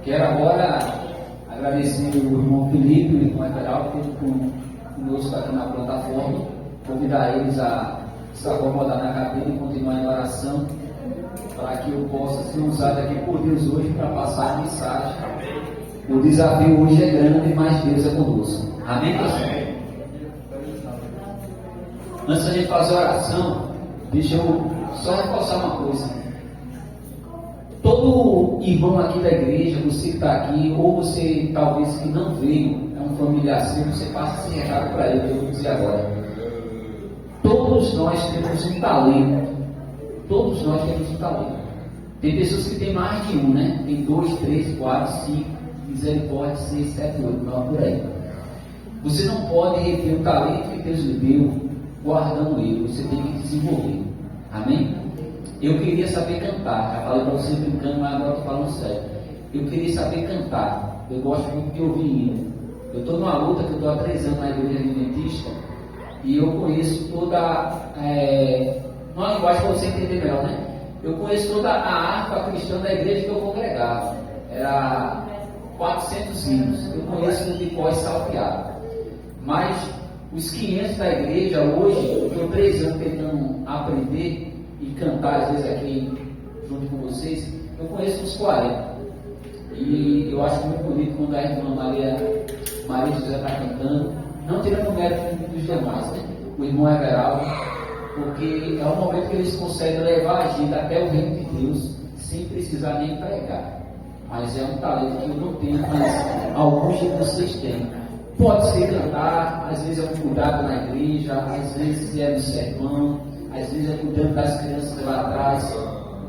Quero agora agradecer o irmão Felipe e o irmão Everaldo que estão conosco aqui na plataforma, convidar eles a se acomodar na cadeira e continuar em oração, para que eu possa ser usado aqui por Deus hoje para passar a mensagem. O desafio hoje é grande, mas Deus é conosco. Amém, pastor? Antes da gente fazer a oração, deixa eu só reforçar uma coisa. Todo irmão aqui da igreja, você que está aqui, ou você talvez que não veio, é um familiar seu, você passa esse recado para ele, eu vou dizer agora. Todos nós temos um talento. Todos nós temos um talento. Tem pessoas que têm mais de um, né? Tem 2, 3, 4, 5, misericórdia, 6, 7, 8, 9, por aí. Você não pode reter o talento que Deus lhe deu guardando ele, você tem que desenvolver. Amém? Eu queria saber cantar, já falei para você brincando, mas agora estou falando sério. Eu queria saber cantar, eu gosto muito de ouvir hino. Eu estou numa luta que eu estou há 3 anos na igreja adventista e eu conheço toda, uma linguagem para você entender melhor, né? Eu conheço toda a harpa cristã da igreja que eu congregava, era 400 hinos, eu conheço de cor salteado, mas os 500 da igreja hoje, eu estou 3 anos tentando aprender e cantar às vezes aqui junto com vocês, eu conheço uns 40 e eu acho muito bonito quando a irmã Maria José está cantando, não tirando o mérito dos demais, né? O irmão Everaldo, porque é um momento que eles conseguem levar a gente até o reino de Deus sem precisar nem pregar, mas é um talento que eu não tenho, mas alguns de vocês têm. Pode ser cantar, às vezes é um cuidado na igreja, às vezes é no sermão, às vezes é cuidando das crianças lá atrás,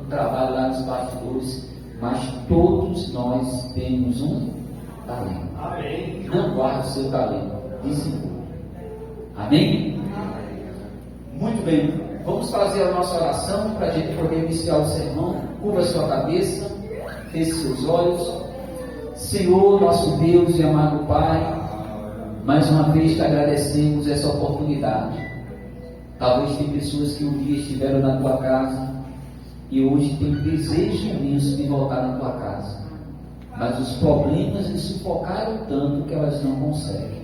um trabalho lá nos bastidores, mas todos nós temos um talento. Amém. Não guarde o seu talento, desenvolva. Amém? Muito bem, vamos fazer a nossa oração para a gente poder iniciar o sermão. Curva a sua cabeça, feche seus olhos. Senhor, nosso Deus e amado Pai, mais uma vez te agradecemos essa oportunidade. Talvez tem pessoas que um dia estiveram na tua casa e hoje têm desejo imenso de voltar na tua casa, mas os problemas lhes sufocaram tanto que elas não conseguem.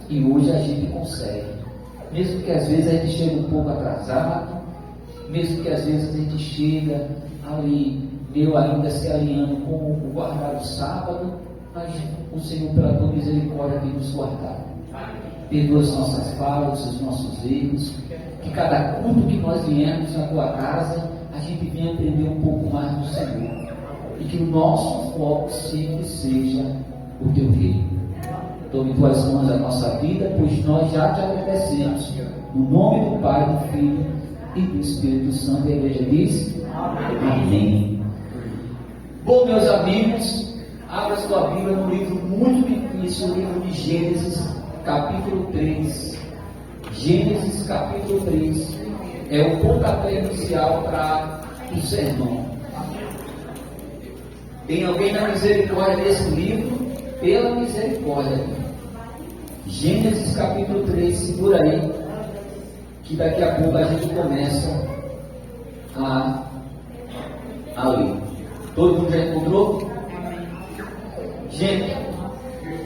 E hoje a gente consegue, mesmo que às vezes a gente chega um pouco atrasado, mesmo que às vezes a gente chega ali, ainda se alinhando com o guardar o sábado, mas o Senhor, pela tua misericórdia, tem nos guardado. Perdoa as nossas falhas, os nossos erros, que cada culto que nós viemos na tua casa, a gente venha aprender um pouco mais do Senhor, e que o nosso foco sempre seja o teu reino. Tome em tuas mãos a nossa vida, pois nós já te agradecemos, no nome do Pai, do Filho e do Espírito Santo. E a igreja diz: Amém. Bom, meus amigos, abra sua Bíblia no livro muito difícil, o livro de Gênesis, capítulo 3. Gênesis capítulo 3 é o pontapé inicial para o sermão. Tem alguém na misericórdia desse livro? Pela misericórdia. Gênesis capítulo 3, segura aí, que daqui a pouco a gente começa a ler. Todo mundo já encontrou? Gente,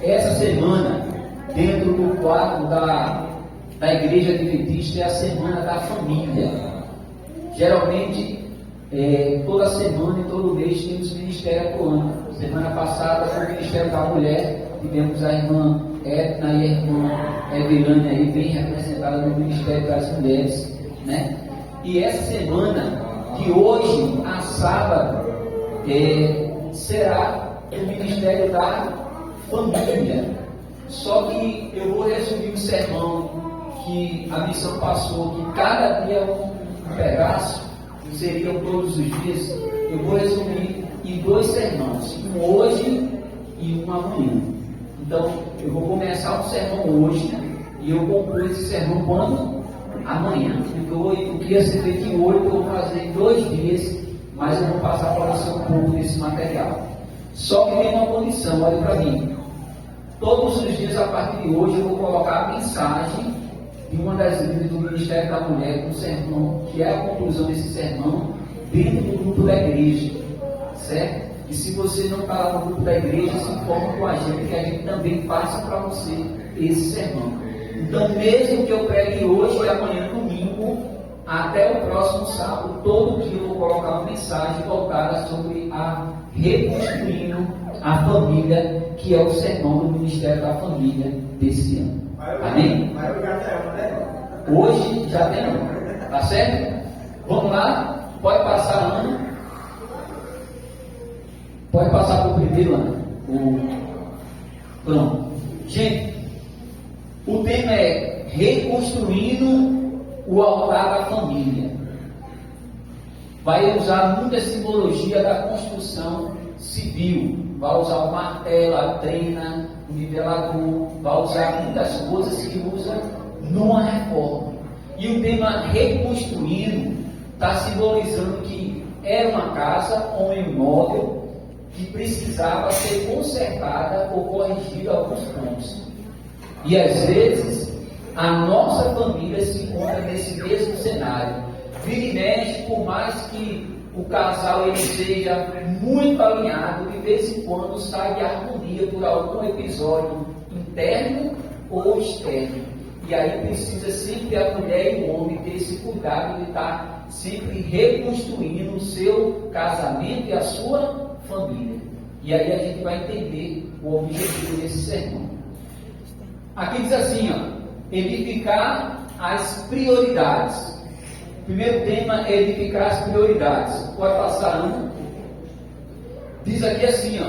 essa semana, dentro do quadro da igreja adventista, é a semana da família. Geralmente, toda semana e todo mês temos ministério atuando. Semana passada foi o ministério da mulher, tivemos a irmã Etna e a irmã Evelane aí bem representada no ministério das mulheres, né? E essa semana, de hoje a sábado, será o ministério da família. Só que eu vou resumir o sermão que a missão passou, que cada dia um pedaço, seriam todos os dias. Eu vou resumir em 2 sermões, um hoje e um amanhã. Então, eu vou começar o sermão hoje e eu concluo esse sermão quando? Amanhã. Então, o que ia ser feito em 8, eu vou fazer em 2 dias, mas eu vou passar para você um pouco desse material. Só que tem uma condição, olha para mim. Todos os dias, a partir de hoje, eu vou colocar a mensagem de uma das líderes do Ministério da Mulher, um sermão, que é a conclusão desse sermão, dentro do grupo da igreja, certo? E se você não está lá no grupo da igreja, se informa com a gente, que a gente também passa para você esse sermão. Então, mesmo que eu pregue hoje e amanhã, domingo, até o próximo sábado, todo dia eu vou colocar uma mensagem voltada sobre a reconstruindo a família, que é o sermão do Ministério da Família desse ano. Amém? Hoje já tem um, tá certo? Vamos lá? Pode passar, Ana. Pode passar para o primeiro, Ana. Pronto. Gente, o tema é reconstruindo o altar da família. Vai usar muita simbologia da construção civil. Vai usar o martelo, a trena, o nivelador. Vai usar muitas coisas que usa numa reforma. E o tema reconstruindo está simbolizando que era uma casa ou um imóvel que precisava ser consertada ou corrigida alguns pontos. E às vezes a nossa família se encontra nesse mesmo cenário. Vira e mexe, por mais que o casal ele seja muito alinhado, de vez em quando sai de harmonia por algum episódio interno ou externo. E aí precisa sempre a mulher e o homem ter esse cuidado de estar sempre reconstruindo o seu casamento e a sua família. E aí a gente vai entender o objetivo desse sermão. Aqui diz assim, edificar as prioridades. O primeiro tema é edificar as prioridades. Pode passar, Ana. Diz aqui assim,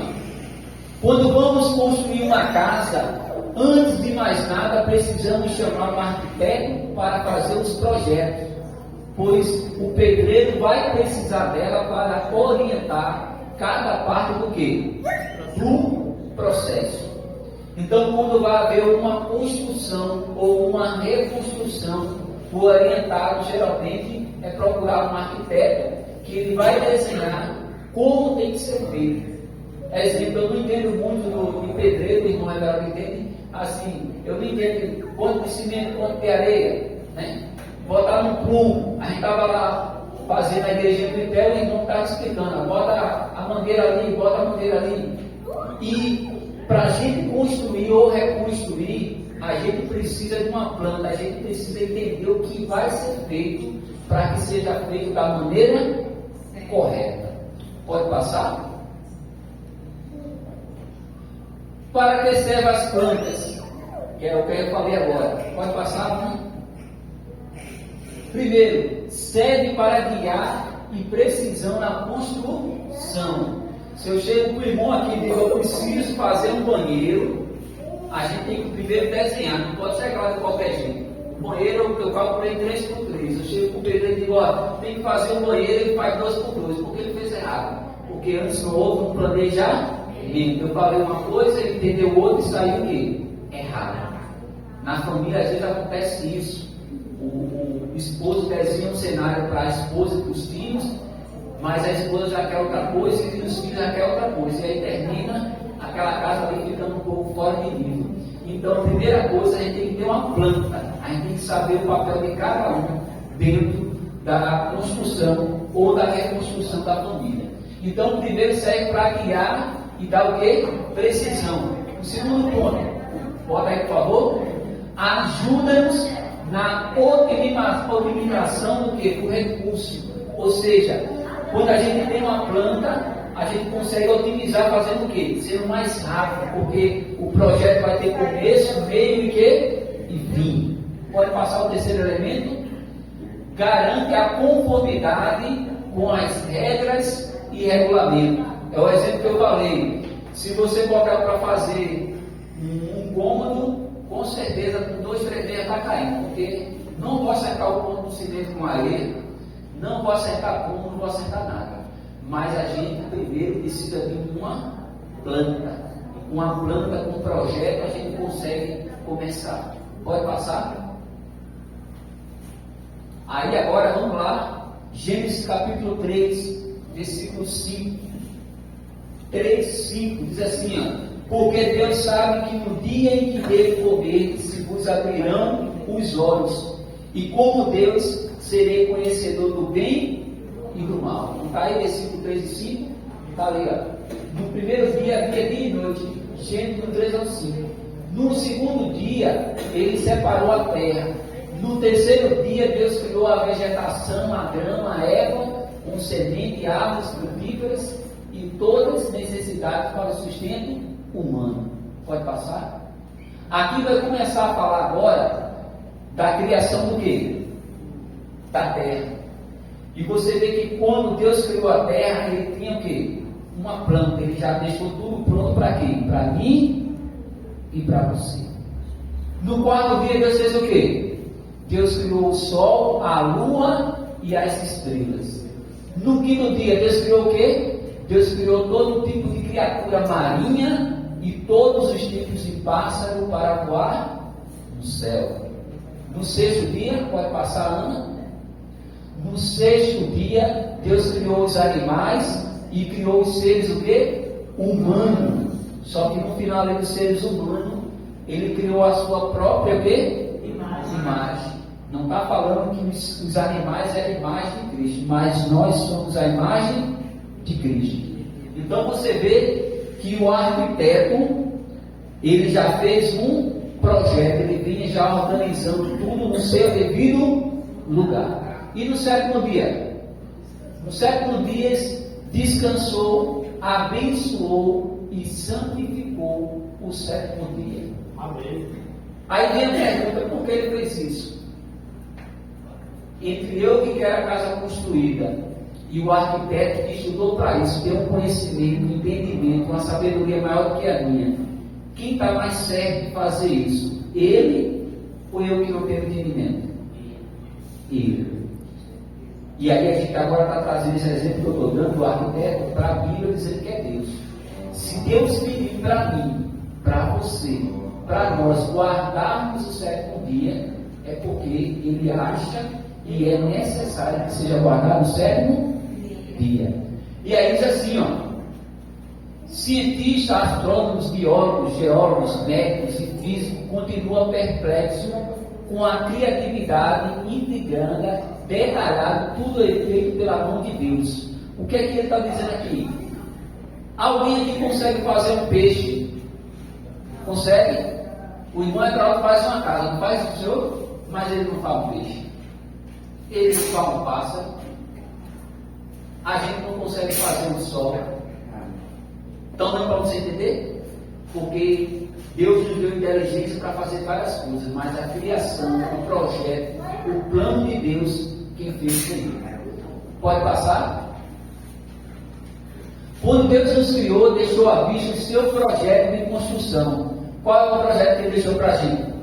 quando vamos construir uma casa, antes de mais nada, precisamos chamar um arquiteto para fazer os projetos, pois o pedreiro vai precisar dela para orientar cada parte do quê? Do processo. Então, quando vai haver uma construção ou uma reconstrução, o orientado geralmente é procurar um arquiteto que ele vai desenhar como tem que ser feito. Exemplo, eu não entendo muito de pedreiro, o irmão Everaldo entende, assim, eu não entendo quanto de cimento, quanto de areia, né? Botar no plumo, a gente estava lá fazendo a igreja do Império, o irmão estava explicando, bota a mangueira ali, bota a mangueira ali. E para a gente construir ou reconstruir, a gente precisa de uma planta, a gente precisa entender o que vai ser feito para que seja feito da maneira correta. Pode passar? Para que servem as plantas? Que é o que eu falei agora. Pode passar? Primeiro, serve para guiar e precisão na construção. Se eu chego para o irmão aqui e digo, eu preciso fazer um banheiro, a gente tem que primeiro desenhar, não pode chegar lá de qualquer jeito. O banheiro eu calculei 3x3. Eu chego para o pedreiro e digo, tem que fazer um banheiro, ele faz 2x2. Por que ele fez errado? Porque antes não houve um planejamento. Eu falei uma coisa, ele entendeu outra e saiu o quê? Errado. Na família às vezes acontece isso. O esposo desenha um cenário para a esposa e para os filhos, mas a esposa já quer outra coisa e os filhos já querem outra coisa. E aí termina aquela casa ali ficando um pouco fora de nível. Então, a primeira coisa, a gente tem que ter uma planta. A gente tem que saber o papel de cada um dentro da construção ou da reconstrução da família. Então, o primeiro serve para guiar e dar o quê? Precisão. O segundo ponto, bota aí por favor, ajuda-nos na otimização do quê? Do recurso. Ou seja, quando a gente tem uma planta, a gente consegue otimizar fazendo o quê? Sendo mais rápido, porque o projeto vai ter começo, meio e quê? E fim. Pode passar o terceiro elemento? Garante a conformidade com as regras e regulamento. É o exemplo que eu falei. Se você botar para fazer um cômodo, com certeza com 2, 3 meses vai caindo, porque não vou acertar o ponto do cimento com areia, não vou acertar cômodo, não vou acertar nada. Mas a gente primeiro precisa de uma planta. Com uma planta, com um projeto, a gente consegue começar. Pode passar? Aí agora vamos lá, Gênesis capítulo 3, versículo 5. 3:5 diz assim, porque Deus sabe que no dia em que dele comer, se vos abrirão os olhos, e como Deus serei conhecedor do bem e do mal. Não está aí versículo 3 e 5? Está ali, No primeiro dia havia dia e noite, Gênesis 3 ao 5. No segundo dia, ele separou a terra. No terceiro dia, Deus criou a vegetação, a grama, a erva, com semente, árvores frutíferas e todas as necessidades para o sustento humano. Pode passar? Aqui vai começar a falar agora da criação do quê? Da terra. E você vê que quando Deus criou a terra, ele tinha o quê? Uma planta. Ele já deixou tudo pronto para quê? Para mim e para você. No quarto dia, Deus fez o quê? Deus criou o sol, a lua e as estrelas. No quinto dia, Deus criou o quê? Deus criou todo tipo de criatura marinha e todos os tipos de pássaro para voar no céu. No sexto dia, pode passar, Ana? No sexto dia, Deus criou os animais e criou os seres o quê? Humanos. Só que no final dos seres humanos, ele criou a sua própria o quê? Imagem. Não está falando que os animais é a imagem de Cristo, mas nós somos a imagem de Cristo. Então você vê que o arquiteto, ele já fez um projeto, ele vinha já organizando tudo no seu devido lugar. E no sétimo dia? No sétimo dia descansou, abençoou e santificou o sétimo dia. Amém. Aí vem a pergunta, por que ele fez isso? Entre eu que quero a casa construída e o arquiteto que estudou para isso, tem um conhecimento, um entendimento, uma sabedoria maior do que a minha, quem está mais certo de fazer isso? Ele ou eu que não tenho entendimento? Ele. E aí a gente agora está trazendo esse exemplo que eu estou dando do arquiteto para a Bíblia dizendo que é Deus. Se Deus pedir para mim, para você, para nós guardarmos o sétimo dia, é porque Ele acha e é necessário que seja guardado o sétimo dia. E aí diz assim, ó: cientistas, astrônomos, biólogos, geólogos, médicos e físicos continuam perplexos com a criatividade integrada, detalhada, tudo é feito pela mão de Deus. O que é que ele está dizendo aqui? Alguém aqui consegue fazer um peixe? Consegue? O irmão Edraldo faz uma casa, não faz o senhor? Mas ele não faz um peixe. Ele não faz um pássaro. A gente não consegue fazer um sol. Então não é para você entender? Porque Deus nos deu inteligência para fazer várias coisas, mas a criação, o projeto, o plano de Deus, quem fez foi Ele. Pode passar? Quando Deus nos criou, deixou à vista o seu projeto de construção. Qual é o projeto que Ele deixou para a gente?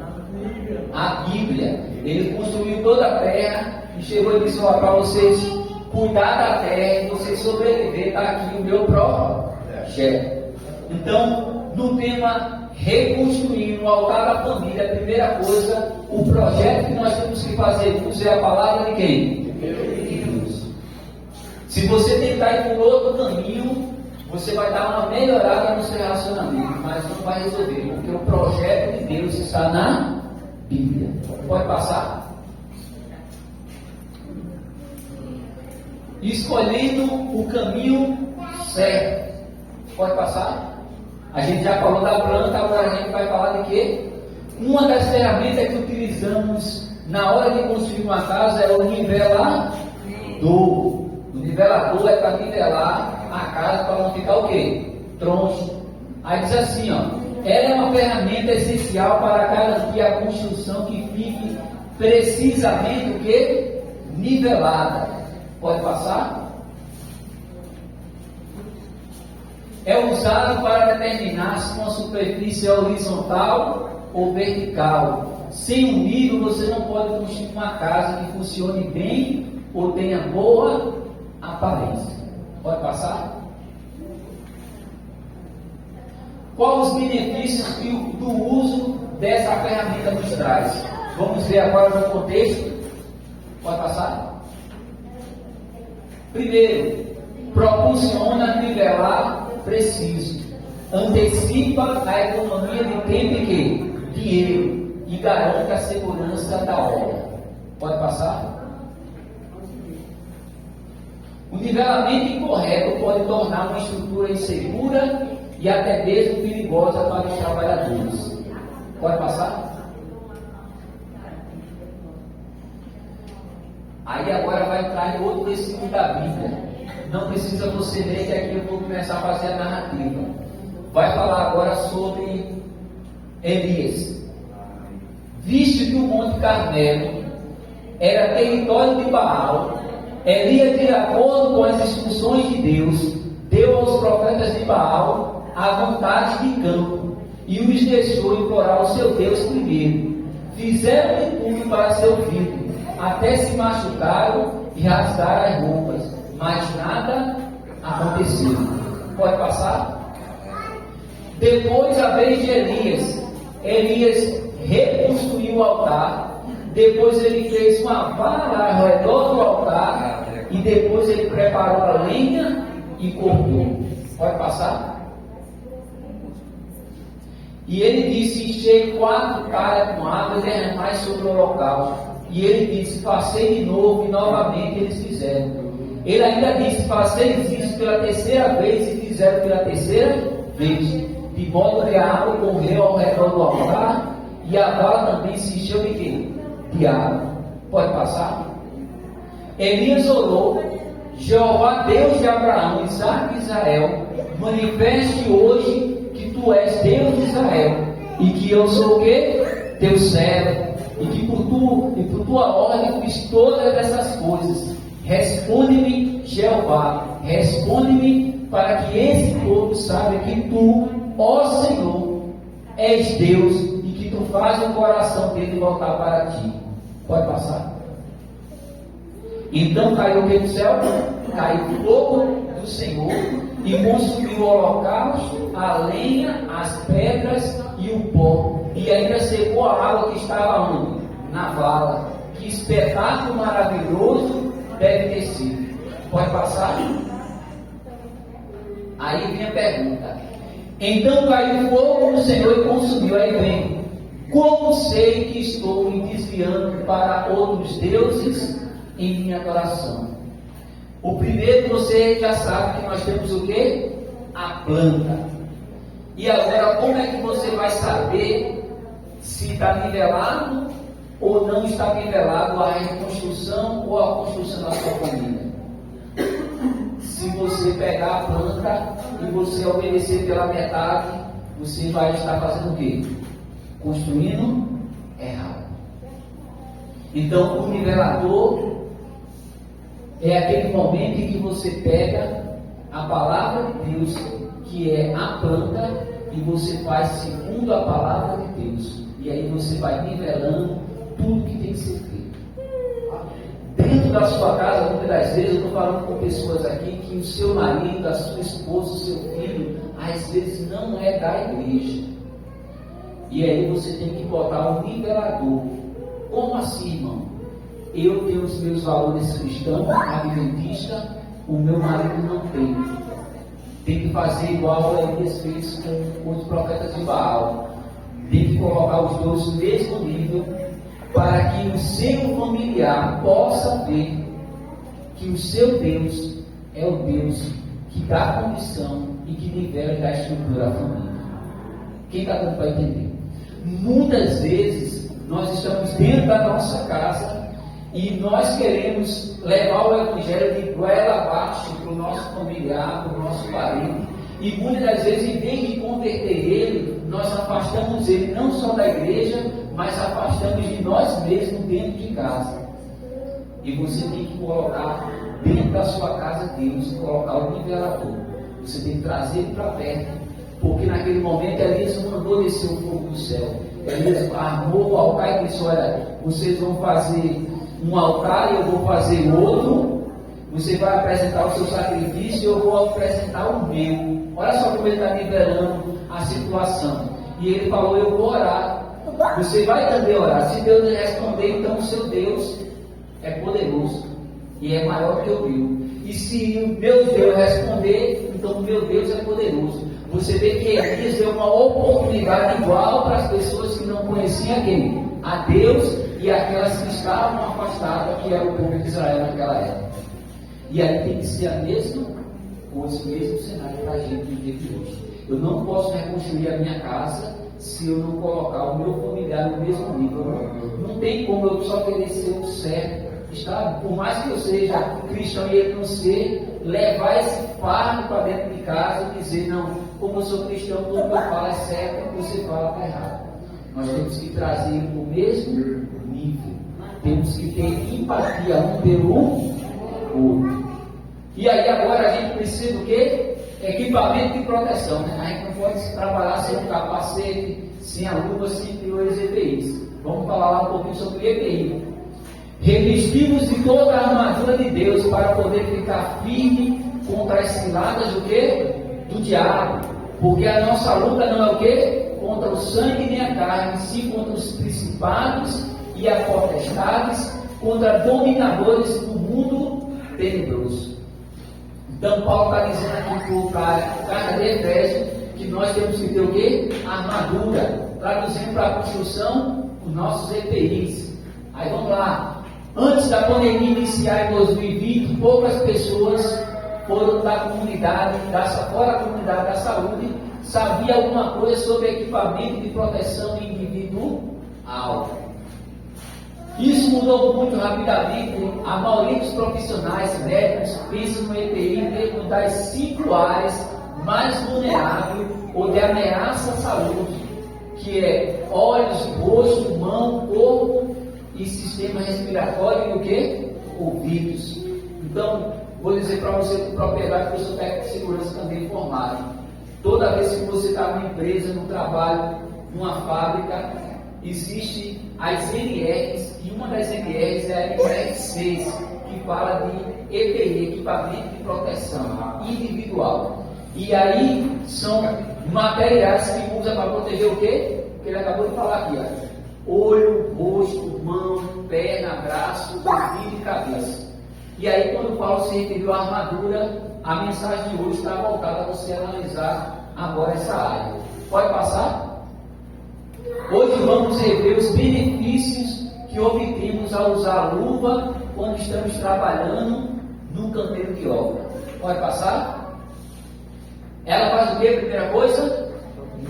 A Bíblia. Ele construiu toda a terra e chegou e disse: para vocês cuidar da terra e vocês sobreviver, está aqui o meu projeto. Então, no tema reconstruir no altar da família, a primeira coisa, o projeto que nós temos que fazer é a palavra de quem? De Deus. Se você tentar ir por outro caminho, você vai dar uma melhorada no seu relacionamento, mas não vai resolver, porque o projeto de Deus está na Bíblia. Pode passar? Escolhendo o caminho certo. Pode passar? A gente já falou da planta, agora a gente vai falar de quê? Uma das ferramentas que utilizamos na hora de construir uma casa é o nivelador. O nivelador é para nivelar a casa para não ficar o quê? Troncho. Aí diz assim, ó: ela é uma ferramenta essencial para garantir a construção que fique precisamente o quê? Nivelada. Pode passar? É usado para determinar se uma superfície é horizontal ou vertical. Sem um nível, você não pode construir uma casa que funcione bem ou tenha boa aparência. Pode passar? Quais os benefícios do uso dessa ferramenta nos traz? Vamos ver agora no contexto. Pode passar? Primeiro, proporciona nivelar preciso, antecipa a economia de tempo e quê? Dinheiro, e garante a segurança da obra. Pode passar? O nivelamento incorreto pode tornar uma estrutura insegura e até mesmo perigosa para os trabalhadores. Pode passar? Aí agora vai entrar em outro versículo da Bíblia. Não precisa você ler, que aqui eu vou começar a fazer a narrativa. Vai falar agora sobre Elias. Visto que o Monte Carmelo era território de Baal, Elias, de acordo com as instruções de Deus, deu aos profetas de Baal a vontade de campo e os deixou implorar ao seu Deus primeiro. Fizeram de tudo para ser ouvido, até se machucaram e rasgaram as roupas, mas nada aconteceu. Pode passar? Depois, a vez de Elias, Elias reconstruiu o altar. Depois ele fez uma vara ao redor do altar. E depois ele preparou a lenha e cortou. Pode passar? E ele disse: enchei 4 talhas com água e derramai sobre o holocausto. E ele disse: passei de novo, e novamente eles fizeram. Ele ainda disse: fazeis isso pela 3ª vez, e fizeram pela 3ª vez. De modo que a água correu ao redor do altar, e a vala também se encheu de quê? De água. Pode passar? Elias orou: Jeová, Deus de Abraão, Isaque e Israel, manifeste hoje que tu és Deus de Israel, e que eu sou o quê? Teu servo, e que por tua ordem fiz todas essas coisas. Responde-me, Jeová, responde-me, para que esse povo saiba que tu, ó Senhor, és Deus, e que tu fazes o coração dele voltar para ti. Pode passar? Então caiu o céu, caiu o fogo do Senhor e consumiu o holocausto, a lenha, as pedras e o pó, e ainda secou a água que estava onde? Na vala. Que espetáculo maravilhoso deve ter sido. Pode passar? Aí vem a pergunta: então caiu o fogo do Senhor e consumiu. Aí vem: como sei que estou me desviando para outros deuses em minha adoração? O primeiro, você já sabe que nós temos o quê? A planta. E agora, como é que você vai saber se está nivelado ou não está nivelado a reconstrução ou a construção da sua família? Se você pegar a planta e você obedecer pela metade, você vai estar fazendo o quê? Construindo errado. Então, o nivelador é aquele momento em que você pega a palavra de Deus, que é a planta, e você faz segundo a palavra de Deus. E aí você vai nivelando tudo que tem que ser feito. Dentro da sua casa, muitas das vezes, eu estou falando com pessoas aqui que o seu marido, a sua esposa, o seu filho, às vezes não é da igreja. E aí você tem que botar um nivelador. Como assim, irmão? Eu tenho os meus valores cristãos, adventista, o meu marido não tem. Tem que fazer igual a Elias fez com os profetas de Baal. Tem que colocar os dois no mesmo nível, para que o seu familiar possa ver que o seu Deus é o Deus que dá condição e que nivela da estrutura da família. Quem está dando para entender? Muitas vezes nós estamos dentro da nossa casa e nós queremos levar o evangelho de goela abaixo para o nosso familiar, para o nosso parente, e muitas das vezes, em vez de converter ele, nós afastamos ele não só da igreja, mas afastamos de nós mesmos dentro de casa. E você tem que colocar dentro da sua casa Deus, colocar o nivelador. Você tem que trazer ele para perto, porque naquele momento Elias mandou descer o fogo do céu. Elias armou o altar e disse: olha, vocês vão fazer um altar e eu vou fazer outro. Você vai apresentar o seu sacrifício e eu vou apresentar o meu. Olha só como ele está nivelando a situação. E ele falou: eu vou orar. Você vai também orar. Se Deus responder, então o seu Deus é poderoso e é maior que o meu. E se o meu Deus responder, então o meu Deus é poderoso. Você vê que Elias deu uma oportunidade igual para as pessoas que não conheciam quem? A Deus, e aquelas que estavam afastadas, que era o povo de Israel naquela época. E aí tem que ser a mesma coisa, o mesmo cenário para a gente no dia de hoje. Eu não posso reconstruir a minha casa se eu não colocar o meu familiar no mesmo nível. Não tem como eu só querer ser o certo. Está, por mais que eu seja cristão e ele não ser, levar esse fardo para dentro de casa e dizer, não, como eu sou cristão, tudo que eu falo é certo, o que você fala está errado. Nós temos que trazer ele no mesmo nível. Temos que ter empatia um pelo outro. E aí agora a gente precisa do quê? Equipamento de proteção. Né? A gente não pode trabalhar sem um capacete, sem a luva, sem os EPIs. Vamos falar lá um pouquinho sobre EPI. Revestimos de toda a armadura de Deus para poder ficar firme contra as ciladas do quê? Do diabo. Porque a nossa luta não é o quê? Contra o sangue nem a carne, sim contra os principados e as potestades, contra dominadores do mundo tenebroso. Então Paulo está dizendo aqui para a carta de Efésios que nós temos que ter o quê? Armadura. Traduzindo para a construção, os nossos EPIs. Aí vamos lá. Antes da pandemia iniciar em 2020, poucas pessoas foram da comunidade, fora da comunidade da saúde, sabiam alguma coisa sobre equipamento de proteção individual. Isso mudou muito rapidamente. A maioria dos profissionais médicos pensam no EPI dentro das 5 áreas mais vulneráveis ou de ameaça à saúde, que é olhos, rosto, mão, corpo e sistema respiratório e o que? Ouvidos. Então, vou dizer para você com propriedade, que eu sou técnico de segurança também formado. Toda vez que você está numa empresa, no trabalho, numa fábrica, existe as NRs, e uma das NRs é a NR6, que fala de EPI, equipamento de proteção individual. E aí são materiais que usa para proteger o quê? Que ele acabou de falar aqui, ó. Olho, rosto, mão, perna, braço, ouvido e cabeça. E aí quando Paulo se referiu à armadura, a mensagem de hoje está voltada a você analisar agora essa área. Pode passar? Hoje vamos rever os benefícios que obtemos ao usar a luva quando estamos trabalhando num canteiro de obra. Pode passar? Ela faz o que? Primeira coisa,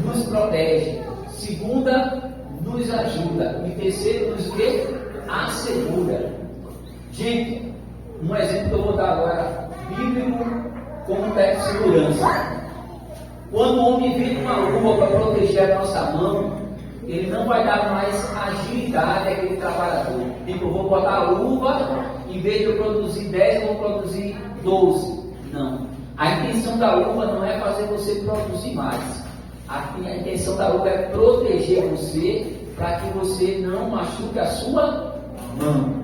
nos protege. Segunda, nos ajuda. E terceiro, nos o quê? Assegura. Gente, um exemplo que eu vou dar agora, bíblico, como técnico de segurança. Quando o homem vem com uma luva para proteger a nossa mão, ele não vai dar mais agilidade àquele trabalhador. Tipo, eu vou botar a luva, em vez de eu produzir 10, eu vou produzir 12. Não. A intenção da luva não é fazer você produzir mais. A intenção da luva é proteger você para que você não machuque a sua mão.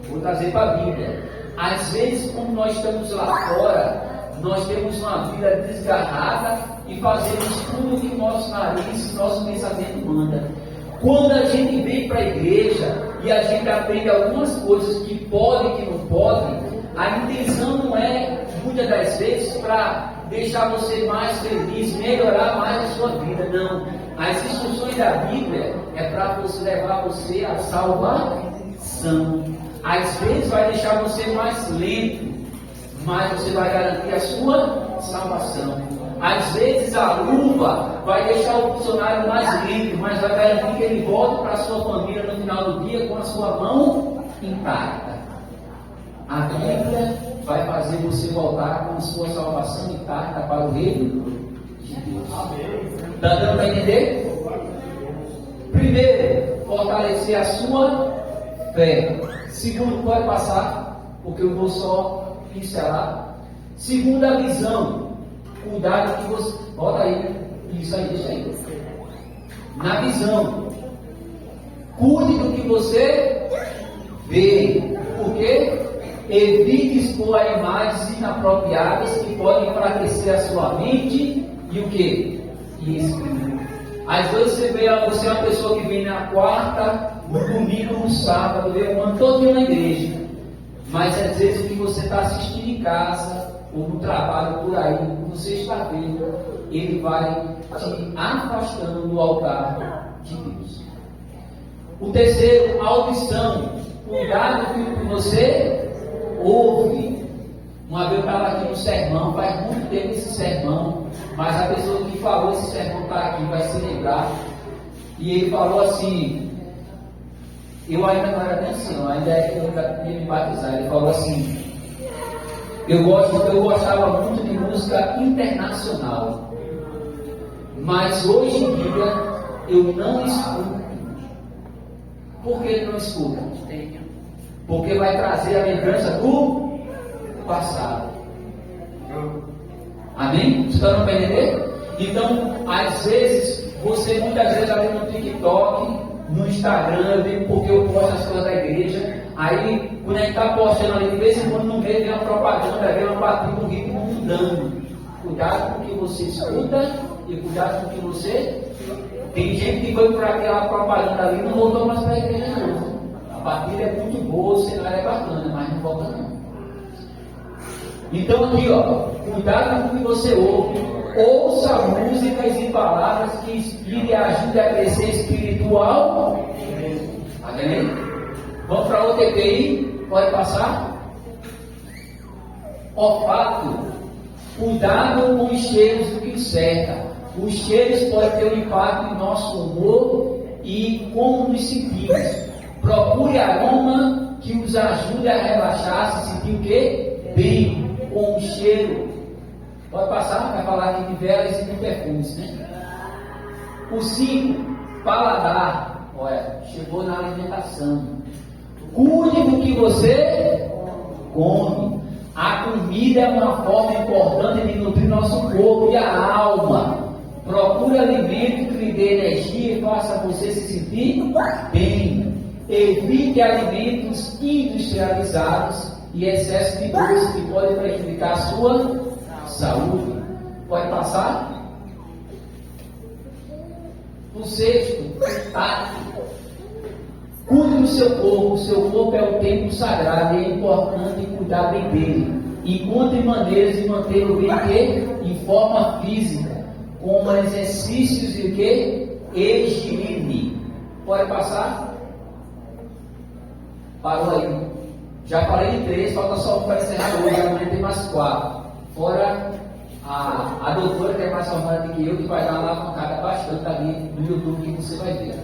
Vou trazer para a Bíblia. Às vezes, quando nós estamos lá fora, nós temos uma vida desgarrada e fazemos tudo que nosso nariz, nosso pensamento manda. Quando a gente vem para a igreja e a gente aprende algumas coisas que pode e que não pode, a intenção não é, muitas das vezes, para deixar você mais feliz, melhorar mais a sua vida. Não. As instruções da Bíblia é para você levar você à salvação. Às vezes vai deixar você mais lento, mas você vai garantir a sua salvação. Às vezes a luva vai deixar o funcionário mais lento, mas vai garantir que ele volte para a sua família no final do dia com a sua mão intacta. A Bíblia vai fazer você voltar com a sua salvação intacta para o reino de Deus. Está dando para entender? Primeiro, fortalecer a sua fé. Segundo, pode passar, porque eu vou só pincelar. Segundo, a visão. Cuidado que você... Bota aí. Isso aí, deixa aí. Na visão. Cuide do que você vê. Por quê? Evite expor a imagens inapropriadas que podem enfraquecer a sua mente e o quê? E espírito. Às vezes você é uma pessoa que vem na quarta, no domingo, no sábado, vê o ano todo na igreja. Mas às vezes o que você está assistindo em casa ou no trabalho por aí, o que você está vendo, ele vai te afastando do altar de Deus. O terceiro, audição. Cuidado com o que você ouve. Uma vez eu estava aqui no sermão, faz muito tempo esse sermão, mas a pessoa que falou esse sermão está aqui, vai se lembrar. E ele falou assim, eu ainda não era nem ancião, ainda ia me batizar. Ele falou assim, eu gostava muito de música internacional, mas hoje em dia eu não escuto. Por que ele não escuta? Porque vai trazer a lembrança do passado. Amém? Você está dando para entender? Então, às vezes, você muitas vezes está vendo no TikTok, no Instagram, eu digo porque eu posto as coisas da igreja. Aí, quando a gente está postando ali, de vez em quando no meio vem uma propaganda, vem uma batida do ritmo mudando. Cuidado com o que você escuta e cuidado com o que você. Tem gente que foi por aquela propaganda ali e não voltou mais para a igreja, não. A batida é muito boa, o cenário é bacana, mas não volta não. Então aqui, ó, cuidado com o que você ouve. Ouça músicas e palavras que inspirem e ajudem a crescer espiritual. Amém? Vamos para outra EPI? Pode passar? Olfato. Cuidado com os cheiros do que cerca. Os cheiros podem ter um impacto em nosso humor e como nos sentimos. Procure aroma que os ajude a relaxar, se sentir o quê? Bem, com o cheiro. Pode passar, vai falar aqui de velas e de perfumes, né? O 5, paladar. Olha, chegou na alimentação. Cuide do que você come. A comida é uma forma importante de nutrir nosso corpo e a alma. Procure alimento que lhe dê energia e faça você se sentir bem. Evite alimentos industrializados e excesso de doce que pode prejudicar a sua saúde. Pode passar? O 6, tato. Cuide do seu corpo. O seu corpo é o templo sagrado e é importante cuidar bem dele. Encontre maneiras de mantê-lo bem em forma física, como exercícios de quê? Higiene. Pode passar? Parou aí. Já falei de 3, falta só um para encerrar hoje. Amanhã tem mais 4. Fora a doutora que é mais formada do que eu, que vai dar uma alavancada bastante ali no YouTube que você vai ver.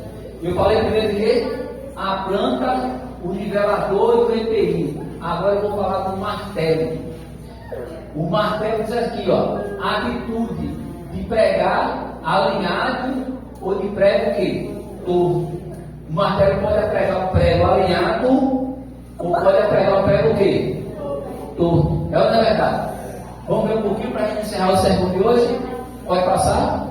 Eu falei primeiro de quê? A planta, o nivelador e o EPI. Agora eu vou falar do martelo. O martelo diz aqui, ó, a atitude de pregar alinhado ou de prego o quê? Torto. O martelo pode pregar o prego alinhado ou pode pregar o prego o quê? Torto. É ou não é verdade? Vamos ver um pouquinho para a gente encerrar o sermão de hoje? Pode passar?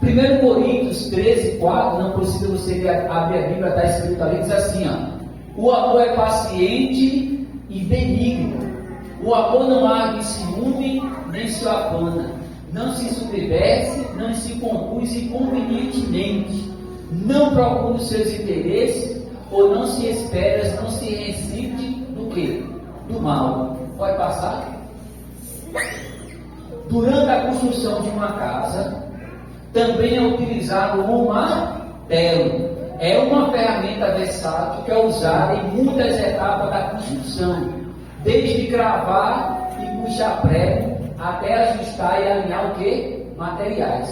1 Coríntios 13, 4, não precisa você abrir a Bíblia, está escrito ali, diz assim, ó, o amor é paciente e benigno. O amor não arde ciúme, nem se afana, não se subverte, não se conduz inconvenientemente, não procura os seus interesses, ou não se espera, não se ressente do quê? Do mal. Pode passar? Durante a construção de uma casa, também é utilizado o martelo. É uma ferramenta versátil que é usada em muitas etapas da construção, desde gravar e puxar prego até ajustar e alinhar o que? Materiais.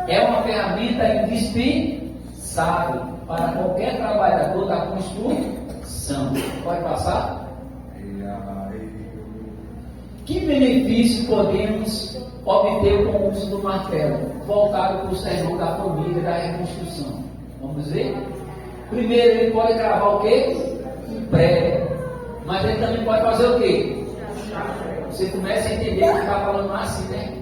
É uma ferramenta indispensável para qualquer trabalhador da construção. Pode passar? Que benefício podemos obter com o uso do martelo? Voltado para o sermão da família, da reconstrução. Vamos ver? Primeiro, ele pode gravar o quê? Um prego. Mas ele também pode fazer o quê? Você começa a entender que está falando assim, né?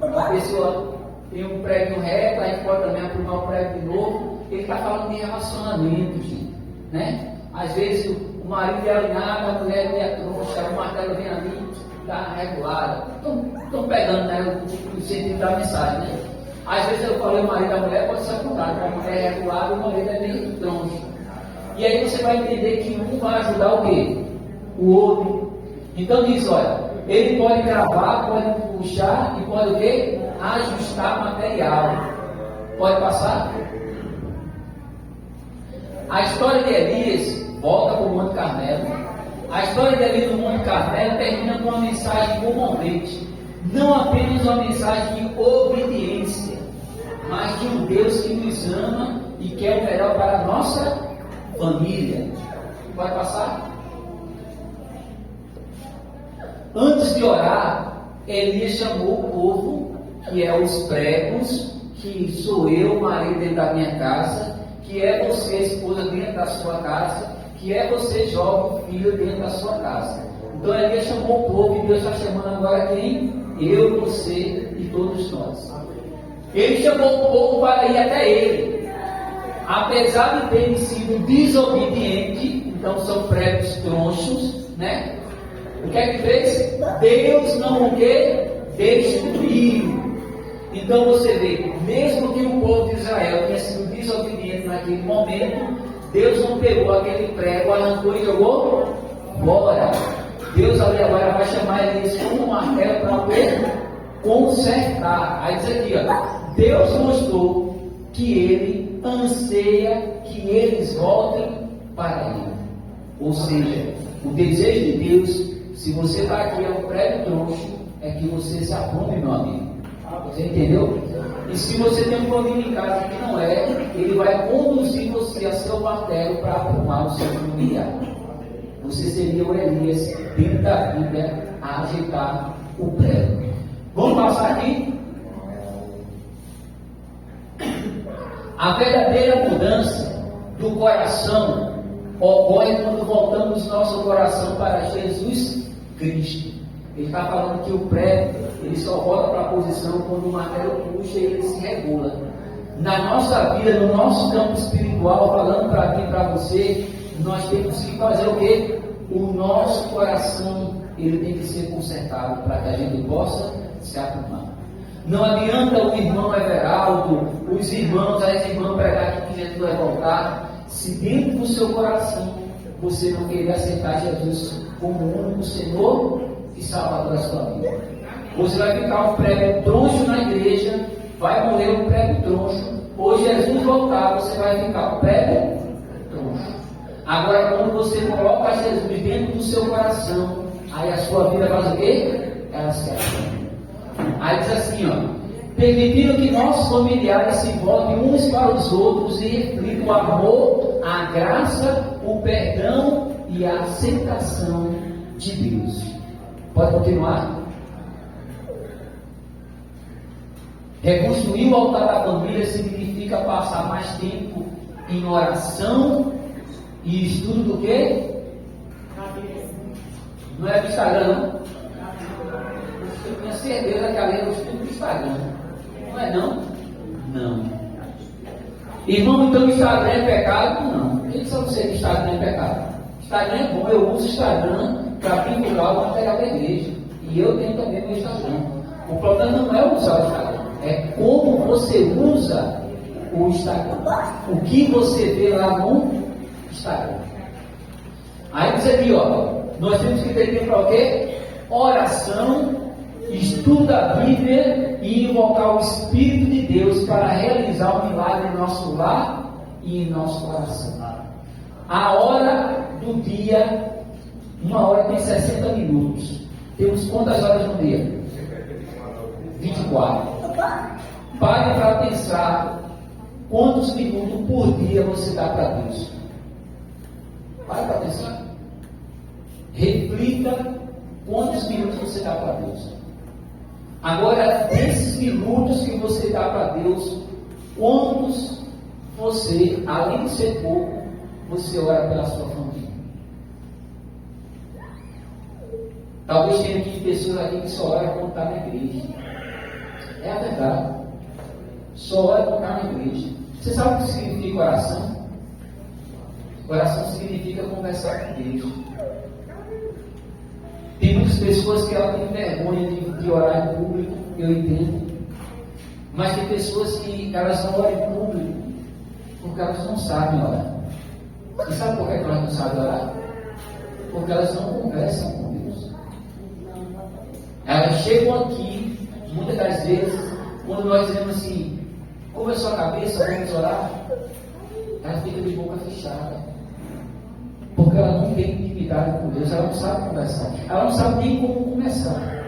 A pessoa tem um prego reto, a gente pode também aprumar o prego de novo. Ele está falando de relacionamento, gente. Né? Às vezes o marido é alinhado, a mulher é troncha, o martelo vem ali, está regulado. Estão pegando, né, o sentido da mensagem, né? Às vezes eu falei o marido da mulher, pode ser o contrário, que a mulher é regulada e o marido é meio troncho. E aí você vai entender que um vai ajudar o quê? O outro. Então diz, olha, ele pode gravar, pode puxar e pode o quê? Ajustar material. Pode passar? A história de Elias volta para o Monte Carmelo. A história de ali no Monte Carmelo termina com uma mensagem comovente. Não apenas uma mensagem de obediência, mas de um Deus que nos ama e quer o melhor para a nossa família. Pode passar? Antes de orar, Elias chamou o povo, que é os pregos, que sou eu, marido dentro da minha casa, que é você, esposa, dentro da sua casa, que é você, jovem, filho, dentro da sua casa. Então Elias chamou o povo e Deus está chamando agora quem? Eu, você e todos nós. Ele chamou o povo para ir até ele. Apesar de terem sido desobedientes, então são pregos tronchos, né? O que é que fez? Deus não o que? Destruiu. Então você vê, mesmo que o povo de Israel tenha sido desobediente naquele momento, Deus não pegou aquele prego, arrancou e jogou fora. Deus ali agora vai chamar eles com um martelo para consertar. Aí diz aqui, ó, Deus mostrou que ele anseia que eles voltem para ele. Ou seja, o desejo de Deus, se você está aqui é um prego troncho, é que você se aprume, meu amigo. Você entendeu? E se você tem um problema em casa que não é, ele vai conduzir você a seu martelo para aprumar o seu familiar. Você seria o Elias dentro da Bíblia a ajeitar o prego. Vamos passar aqui? A verdadeira mudança do coração ocorre quando voltamos nosso coração para Jesus Cristo. Ele está falando que o prego, ele só volta para a posição quando o martelo puxa e ele se regula. Na nossa vida, no nosso campo espiritual, falando para mim e para você, nós temos que fazer o quê? O nosso coração, ele tem que ser consertado para que a gente possa se aprumar. Não adianta o irmão Everaldo, os irmãos, as irmãs pregar aqui que a gente vai voltar, se dentro do seu coração você não querer aceitar Jesus como o único Senhor e Salvador da sua vida. Você vai ficar um prego troncho na igreja, vai morrer um prego troncho. Hoje Jesus voltar, você vai ficar um prego troncho. Agora, quando você coloca Jesus dentro do seu coração, aí a sua vida faz o quê? Ela se apruma. Aí diz assim, ó, permitindo que nossos familiares se voltem uns para os outros e reflitam o amor, a graça, o perdão e a aceitação de Deus. Pode continuar? Reconstruir o altar da família significa passar mais tempo em oração e estudo do quê? Não é do Instagram, não? Eu tenho certeza que a lei é o estudo do Instagram. Não é não? Não. Irmão, então o Instagram é pecado? Não. Quem sabe você que Instagram é pecado? Instagram é bom, eu uso o Instagram para divulgar o material da igreja. E eu tenho também meu Instagram. O problema não é usar o Instagram, é como você usa o Instagram. O que você vê lá no Instagram. Aí diz aqui, ó, nós temos que ter tempo para o quê? Oração, estudo da Bíblia e invocar o Espírito de Deus para realizar um milagre em nosso lar e em nosso coração. A hora do dia, uma hora tem 60 minutos. Temos quantas horas no dia? 24. Pare para pensar quantos minutos por dia você dá para Deus. Pare para pensar. Reflita quantos minutos você dá para Deus. Agora, desses minutos que você dá para Deus, quantos você, além de ser pouco, você ora pela sua família? Talvez tenha aqui pessoas aqui que só ora quando está na igreja. É a verdade. Só ora quando está na igreja. Você sabe o que significa oração? Oração significa conversar com Deus. Tem muitas pessoas que ela tem vergonha de orar em público, eu entendo. Mas tem pessoas que elas não oram em público porque elas não sabem orar. E sabe por que elas não sabem orar? Porque elas não conversam com Deus. Elas chegam aqui, muitas das vezes, quando nós dizemos assim, curva a sua cabeça, vamos orar, ela fica de boca fechada. Porque porque ela não tem intimidade com Deus, ela não sabe conversar, ela não sabe nem como começar.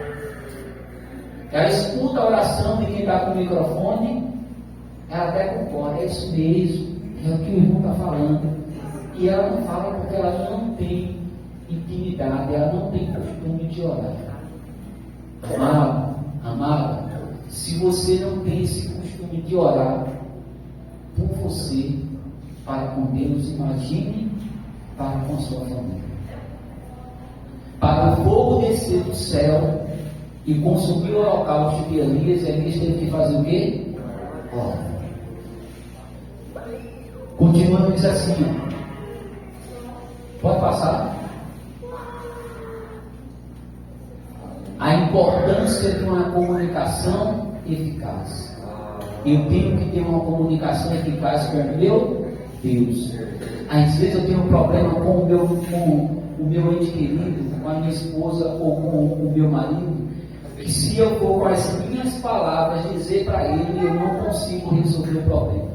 Ela escuta a oração de quem está com o microfone, ela até concorda, é isso mesmo, é o que o irmão está falando, e ela não fala porque ela não tem intimidade, ela não tem costume de orar. Amada, se você não tem esse costume de orar por você, para com Deus, imagine para com sua família. Para o fogo descer do céu e consumir o holocausto de Elias teve que fazer o quê? Ora. Continuando, diz assim, pode passar. A importância de uma comunicação eficaz. Eu tenho que ter uma comunicação eficaz com o meu Deus. Às vezes eu tenho um problema com o meu ente querido, com a minha esposa ou com o meu marido, que se eu for com as minhas palavras dizer para ele, eu não consigo resolver o problema.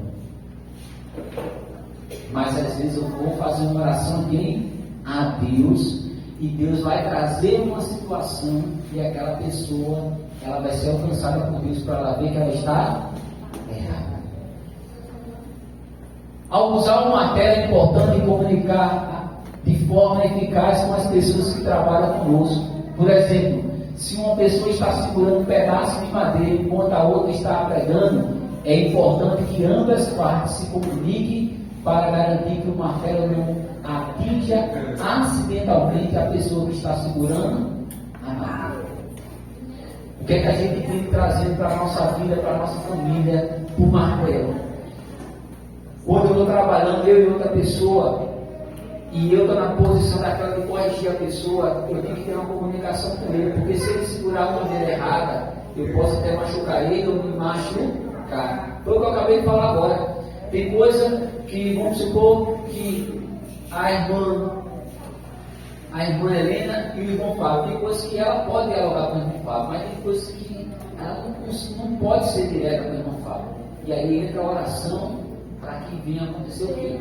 Mas às vezes eu vou fazer uma oração a Deus, e Deus vai trazer uma situação e aquela pessoa, ela vai ser alcançada por Deus para ela ver que ela está errada. Ao usar uma matéria, é importante comunicar de forma eficaz com as pessoas que trabalham conosco. Por exemplo, se uma pessoa está segurando um pedaço de madeira enquanto a outra está pregando, é importante que ambas partes se comuniquem para garantir que o martelo não atinja acidentalmente a pessoa que está segurando a madeira. O que é que a gente tem trazendo para a nossa vida, para a nossa família, por martelo? Quando eu estou trabalhando, eu e outra pessoa, e eu estou na posição daquela de corrigir a pessoa, eu tenho que ter uma comunicação com ele, porque se ele segurar a maneira errada, eu posso até machucar ele ou me machucar. Foi o que eu acabei de falar agora. Tem coisa que, vamos supor, que a irmã Helena e o irmão Fábio, tem coisas que ela pode dialogar com o irmão Fábio, mas tem coisas que ela não pode ser direta com o irmão Fábio. E aí entra a oração para que venha acontecer o quê?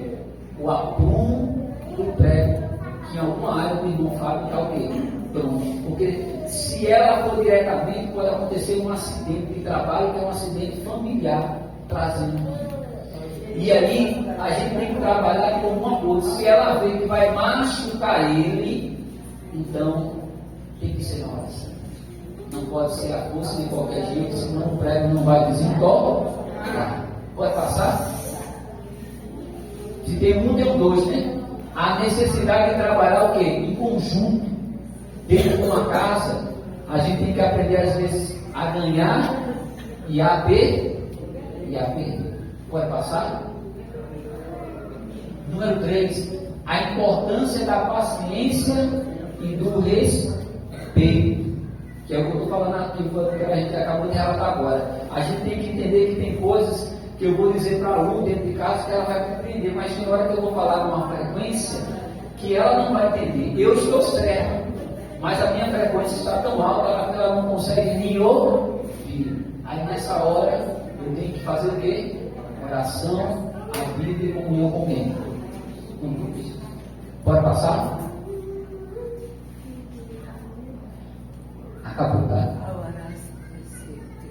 O aprumo do prego, que em alguma área do irmão Fábio está o quê? Pronto. Porque se ela for diretamente, pode acontecer um acidente de trabalho, que é um acidente familiar, trazendo. E aí a gente tem que trabalhar com uma coisa. Se ela vê que vai machucar ele, então tem que ser na oração. Não pode ser a força de qualquer jeito, senão o prego não vai desentortar. Pode passar? Se tem um, tem dois, né? A necessidade de trabalhar o quê? Em conjunto. Dentro de uma casa, a gente tem que aprender às vezes a ganhar e a perder. Pode passar? Número 3. A importância da paciência e do respeito. Que é o que eu estou falando aqui, que a gente acabou de relatar agora. A gente tem que entender que tem coisas que eu vou dizer para a Lu dentro de casa que ela vai compreender, mas tem hora que eu vou falar numa frequência que ela não vai entender. Eu estou certo, mas a minha frequência está tão alta que ela não consegue nem ouvir. Aí nessa hora eu tenho que fazer o quê? Oração, a Bíblia e comunhão com quem? Com Deus. Pode passar? Acabou, tá?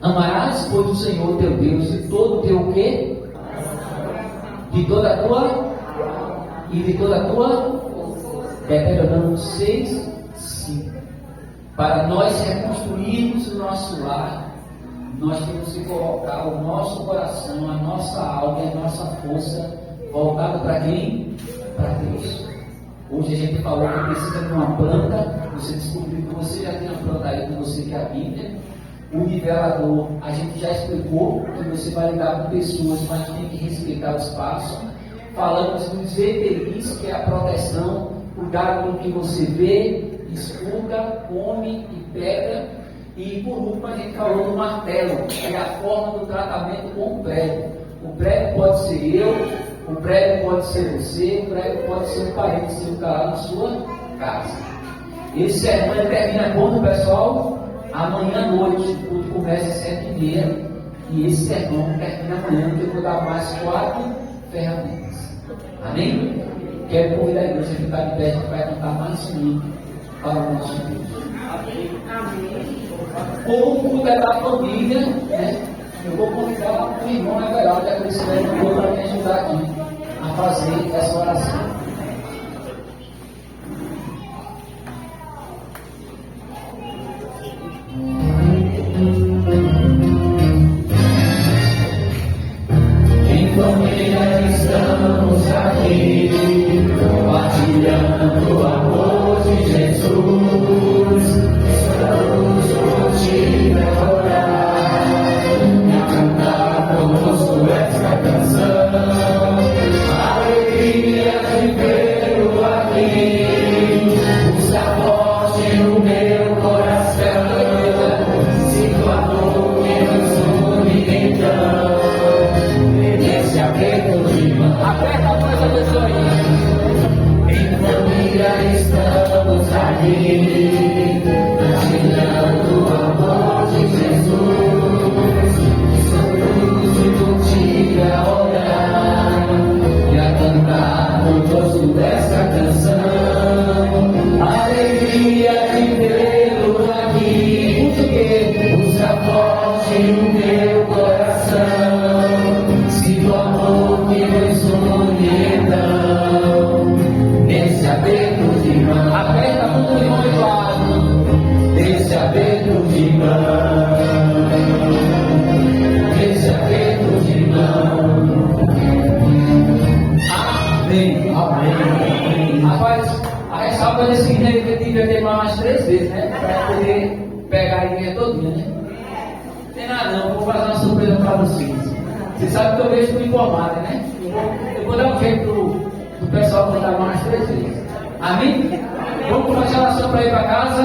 Amarás, pois, o Senhor teu Deus de todo o teu quê? De toda a tua e de toda a tua. Deuteronômio 6, 5. Para nós reconstruirmos o nosso lar, nós temos que colocar o nosso coração, a nossa alma e a nossa força voltada para quem? Para Deus. Hoje a gente falou que precisa de uma planta. Você descobriu que você já tem a planta aí com você, que é a Bíblia. O nivelador, a gente já explicou que você vai lidar com pessoas, mas tem que respeitar o espaço. Falamos dos EPIs, que é a proteção, cuidado com o que você vê, escuta, come e pega. E por último a gente falou do martelo, que é a forma do tratamento com o prego. O prego pode ser eu, o prego pode ser você, o prego pode ser um parente seu que está lá na sua casa. Esse sermão termina quando, pessoal? Amanhã à noite, tudo começa às 7h30, e esse sermão termina amanhã, que eu vou dar mais 4 ferramentas. Amém? Quero convidar a igreja a ficar de pé, a gente vai cantar mais um hino para o nosso Deus. Como o culto é da família, né? Eu vou convidar o irmão Everaldo e a Priscila para me ajudar aqui a fazer essa oração. Em família estamos aqui, compartilhando o amor de Jesus. Estamos contigo a orar e a cantar conosco esta canção. Alegria de vê-lo aqui, usa forte no meu coração. Sinto a dor que nos une então. Aperta a voz, abençoe. Em família estamos aqui, partilhando o amor de Jesus. Somos contigo a orar e a cantar no gosto dessa canção. Alegria de vê-lo aqui, porque usa forte no meu coração. Sinto amor que nos une então, nesse aperto de mão. Aperta muito o irmão Eduardo. Nesse aperto de mão, nesse aperto de mão. Amém. Amém. Rapaz, a ressalva desse que ele devia ter mais 3 vezes, né? Para poder pegar a igreja todinha, né? Não tem nada não, vou fazer uma surpresa para vocês. Você sabe que eu vejo por informada, né? Eu vou dar um jeito do pessoal cantar mais 3 vezes. Amém? Vamos fazer a oração para ir para casa.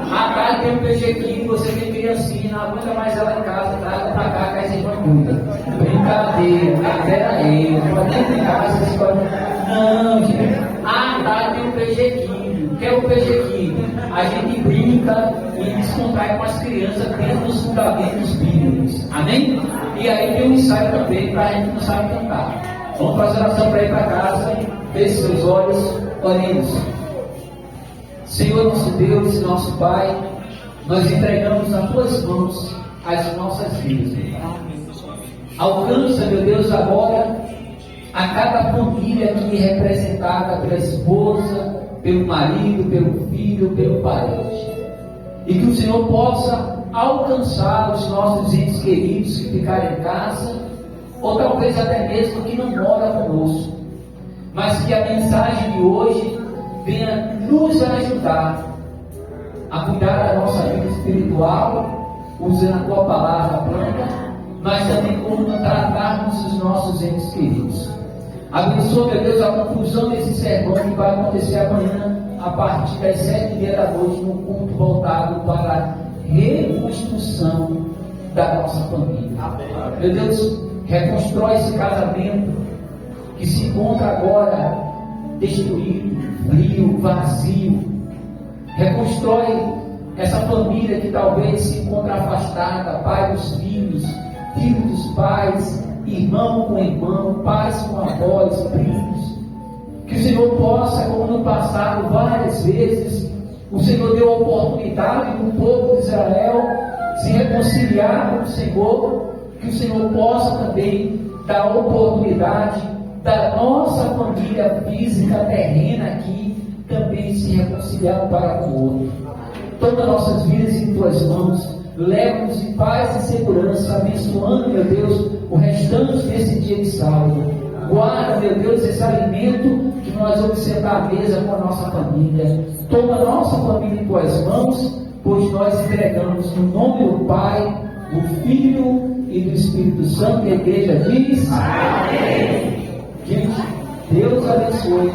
A tarde tem um PG15, você tem criancinha, não aguenta mais ela em casa, traga para cá que a gente vai cuidar. Brincadeira, pera aí, pode nem brincar, vocês podem. Não, gente. A tarde tem um PG15. O que é o PG15? A gente brinca e descontrai com as crianças dentro dos fundamentos bíblicos. Amém? E aí tem um ensaio também para a gente não sabe cantar. Vamos fazer oração para ir para casa. Feche seus olhos, oremos. Senhor nosso Deus e nosso Pai, nós entregamos nas tuas mãos as nossas vidas. Alcança, meu Deus, agora a cada família aqui representada pela esposa, pelo marido, pelo filho, pelo parente. E que o Senhor possa alcançar os nossos entes queridos que ficarem em casa, ou talvez até mesmo que não mora conosco. Mas que a mensagem de hoje venha nos ajudar a cuidar da nossa vida espiritual, usando a tua palavra planta, mas também como tratarmos os nossos entes queridos. Abençoa, meu Deus, a conclusão desse sermão que vai acontecer amanhã, a partir das 7h30 da noite, no culto voltado para a reconstrução da nossa família. Meu Deus, reconstrói esse casamento que se encontra agora destruído, frio, vazio. Reconstrói essa família que talvez se encontra afastada, pai dos filhos, filho dos pais, irmão com irmão, pais com avós, primos. Que o Senhor possa, como no passado, várias vezes, o Senhor deu a oportunidade para o povo de Israel se reconciliar com o Senhor, que o Senhor possa também dar a oportunidade da nossa família física terrena aqui também se reconciliar um para com o outro. Toma nossas vidas em tuas mãos, leva-nos em paz e segurança, abençoando, meu Deus, o restante desse dia de sábado. Guarda, meu Deus, esse alimento que nós vamos sentar à mesa com a nossa família. Toma a nossa família em tuas mãos, pois nós entregamos no nome do Pai, do Filho e do Espírito Santo. E a igreja diz: amém. Gente, Deus abençoe.